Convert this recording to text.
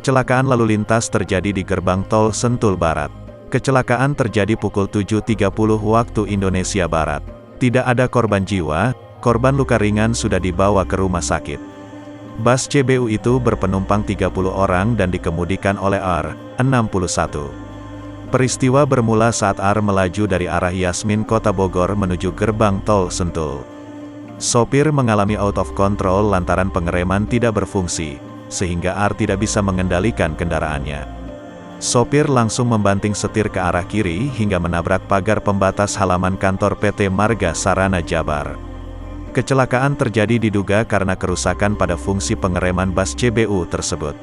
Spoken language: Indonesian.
Kecelakaan lalu lintas terjadi di gerbang tol Sentul Barat. Kecelakaan terjadi pukul 7.30 waktu Indonesia Barat. Tidak ada korban jiwa, korban luka ringan sudah dibawa ke rumah sakit. Bus CBU itu berpenumpang 30 orang dan dikemudikan oleh R, 61. Peristiwa bermula saat R melaju dari arah Yasmin Kota Bogor menuju gerbang tol Sentul. Sopir mengalami out of control lantaran pengereman tidak berfungsi, sehingga R tidak bisa mengendalikan kendaraannya. Sopir langsung membanting setir ke arah kiri hingga menabrak pagar pembatas halaman kantor PT Marga Sarana Jabar. Kecelakaan terjadi diduga karena kerusakan pada fungsi pengereman bus CBU tersebut.